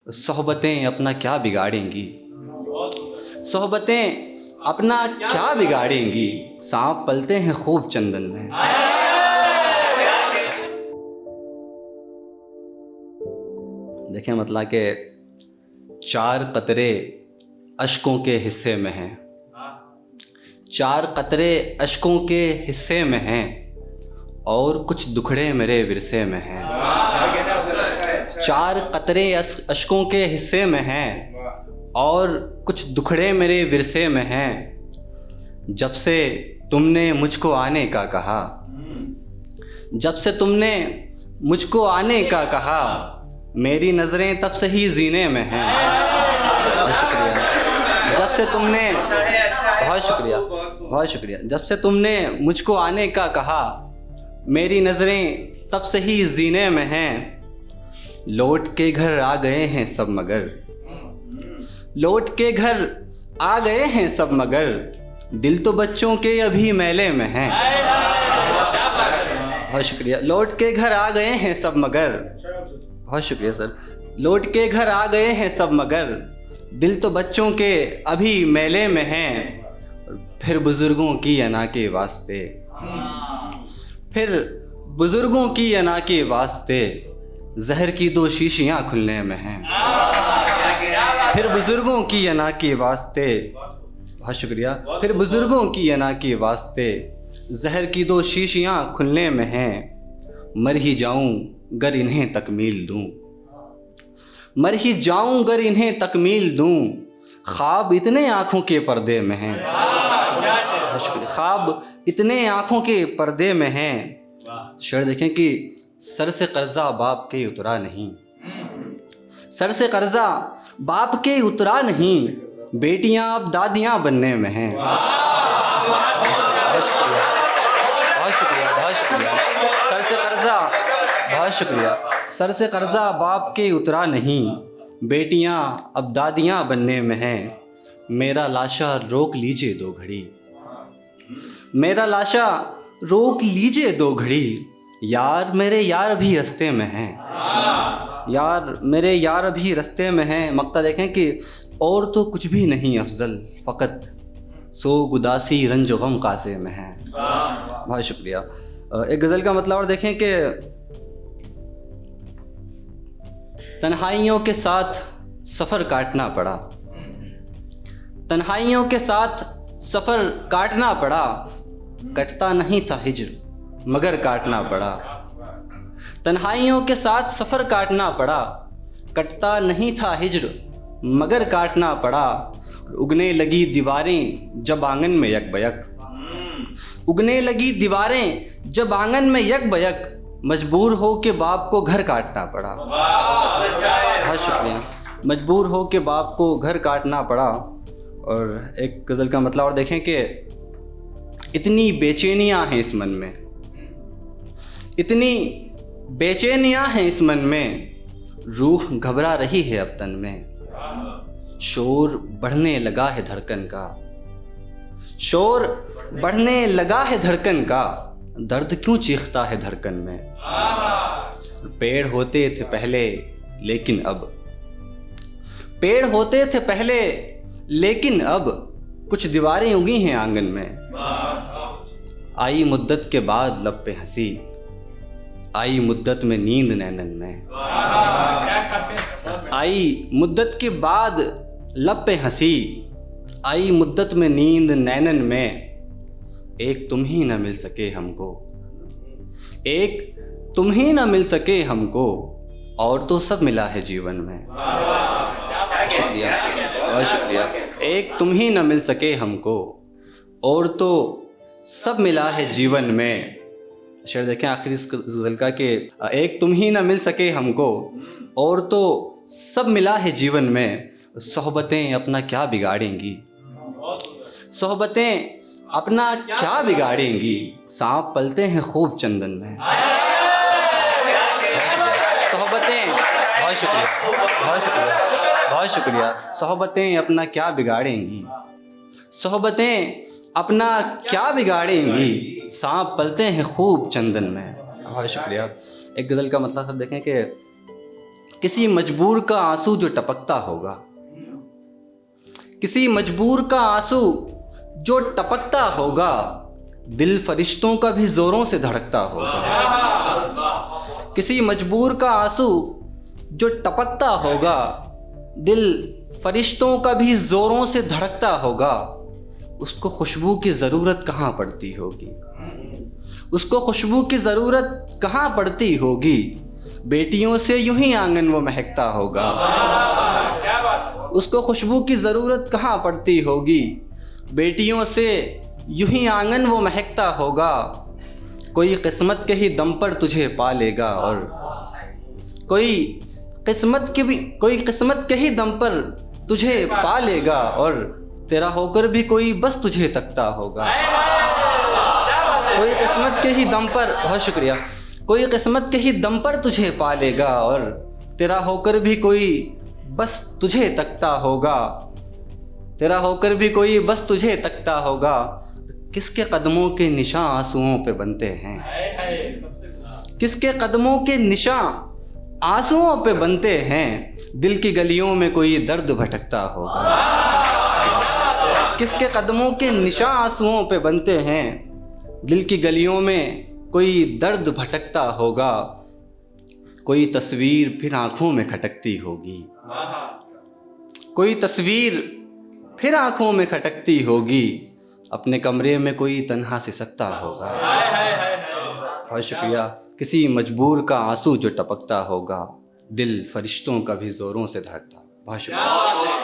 सोहबतें अपना क्या बिगाड़ेंगी, सोहबतें अपना क्या बिगाड़ेंगी, सांप पलते हैं खूब चंदन में। देखें मतलब के चार कतरे अश्कों के हिस्से में हैं, चार कतरे अश्कों के हिस्से में हैं और कुछ दुखड़े मेरे विरसे में हैं। चार कतरे अश्कों के हिस्से में हैं और कुछ दुखड़े मेरे विरसे में हैं। जब से तुमने मुझको आने का कहा, जब से तुमने मुझको आने का कहा, मेरी नज़रें तब से ही जीने में हैं। बहुत शुक्रिया। जब से तुमने, बहुत शुक्रिया, बहुत शुक्रिया। जब से तुमने मुझको आने का कहा, मेरी नज़रें तब से ही जीने में हैं। लौट के घर आ गए हैं सब मगर, लौट के घर आ गए हैं सब मगर, दिल तो बच्चों के अभी मेले में हैं। बहुत शुक्रिया। लौट के घर आ गए हैं सब मगर, बहुत शुक्रिया सर। लौट के घर आ गए हैं सब मगर, दिल तो बच्चों के अभी मेले में हैं। फिर बुजुर्गों की अना के वास्ते, फिर बुजुर्गों की अना के वास्ते, जहर की दो शीशियां खुलने में हैं। फिर बुजुर्गों की अना के वास्ते, बहुत शुक्रिया। फिर बुजुर्गों की अना के वास्ते, जहर की दो शीशियां खुलने में हैं। मर ही जाऊं गर इन्हें तकमील दूं, मर ही जाऊं गर इन्हें तकमील दूं, ख्वाब इतने आँखों के पर्दे में हैं। बहुत शुक्रिया। ख्वाब इतने आँखों के पर्दे में हैं। शेर देखें कि सर से कर्जा बाप के उतरा नहीं, सर से कर्जा बाप के उतरा नहीं, बेटियां अब दादियां बनने में हैं। बहुत शुक्रिया, बहुत शुक्रिया, बहुत शुक्रिया। सर से कर्जा, बहुत शुक्रिया। सर से कर्जा बाप के उतरा नहीं, बेटियां अब दादियां बनने में हैं। मेरा लाशा रोक लीजिए दो घड़ी, मेरा लाशा रोक लीजिए दो घड़ी, यार मेरे यार भी रास्ते में हैं, यार मेरे यार भी रास्ते में हैं। मक्ता देखें कि और तो कुछ भी नहीं अफजल, फ़कत सो गुदासी रंज गम कासे में हैं। बहुत शुक्रिया। एक गज़ल का मतलब और देखें कि तन्हाइयों के साथ सफ़र काटना पड़ा, तन्हाइयों के साथ सफ़र काटना पड़ा, कटता नहीं था हिज्र मगर काटना पड़ा। तन्हाइयों के साथ सफ़र काटना पड़ा, कटता नहीं था हिज्र मगर काटना पड़ा। उगने लगी दीवारें जब आंगन में यक बयक, उगने लगी दीवारें जब आंगन में यक बयक, मजबूर हो के बाप को घर काटना पड़ा। बहुत शुक्रिया। मजबूर हो के बाप को घर काटना पड़ा। और एक गज़ल का मतलब और देखें कि इतनी बेचैनियाँ हैं इस मन में, इतनी बेचैनियाँ हैं इस मन में, रूह घबरा रही है अब तन में। शोर बढ़ने लगा है धड़कन का, शोर बढ़ने लगा है धड़कन का, दर्द क्यों चीखता है धड़कन में। पेड़ होते थे पहले लेकिन अब, पेड़ होते थे पहले लेकिन अब, कुछ दीवारें उगी हैं आंगन में। आई मुद्दत के बाद लब पे हंसी, आई मुद्दत में नींद नैनन में। आई मुद्दत के बाद लब पे हंसी, आई मुद्दत में नींद नैनन में। एक तुम ही न मिल सके हमको, एक तुम ही न मिल सके हमको, और तो सब मिला है जीवन में। शुक्रिया, बहुत शुक्रिया। एक तुम ही न मिल सके हमको, और तो सब मिला है जीवन में। शेर देखें आखिरी इस गज़ल का कि एक तुम ही न मिल सके हमको, और तो सब मिला है जीवन में। सोहबतें अपना क्या बिगाड़ेंगी, सोहबतें अपना क्या बिगाड़ेंगी, सांप पलते हैं खूब चंदन में। सोहबतें, बहुत शुक्रिया, बहुत शुक्रिया, बहुत शुक्रिया। सोहबतें अपना क्या बिगाड़ेंगी, सोहबतें अपना क्या बिगाड़ेंगी, सांप पलते हैं खूब चंदन में। बहुत शुक्रिया। एक गज़ल का मतलब सब देखें कि किसी मजबूर का आंसू जो टपकता होगा, किसी मजबूर का आंसू जो टपकता होगा, दिल फरिश्तों का भी जोरों से धड़कता होगा। किसी मजबूर का आंसू जो टपकता होगा, दिल फरिश्तों का भी जोरों से धड़कता होगा। उसको खुशबू की ज़रूरत कहाँ पड़ती होगी, उसको खुशबू की ज़रूरत कहाँ पड़ती होगी। बेटियों से यूं ही आंगन वो महकता होगा। उसको खुशबू की ज़रूरत कहाँ पड़ती होगी। बेटियों से यूं ही आंगन वो महकता होगा। कोई किस्मत के ही दम पर तुझे पालेगा, और कोई किस्मत के ही दम पर तुझे पालेगा, और तेरा होकर भी कोई बस तुझे तकता होगा। कोई किस्मत के ही दम पर, बहुत शुक्रिया, कोई किस्मत के ही दम पर तुझे पालेगा, और तेरा होकर भी कोई बस तुझे तकता होगा। तेरा होकर भी कोई बस तुझे तकता होगा। किसके कदमों के निशान आंसुओं पे बनते हैं, किसके कदमों के निशान आंसुओं पे बनते हैं। दिल की गलियों में कोई दर्द भटकता होगा। किसके कदमों के निशान आंसुओं पे बनते हैं। दिल की गलियों में कोई दर्द भटकता होगा। कोई तस्वीर फिर आंखों में खटकती होगी, कोई तस्वीर फिर आंखों में खटकती होगी। अपने कमरे में कोई तन्हा सिसकता होगा। बहुत शुक्रिया। किसी मजबूर का आंसू जो टपकता होगा, दिल फरिश्तों का भी जोरों से धड़कता। बहुत शुक्रिया।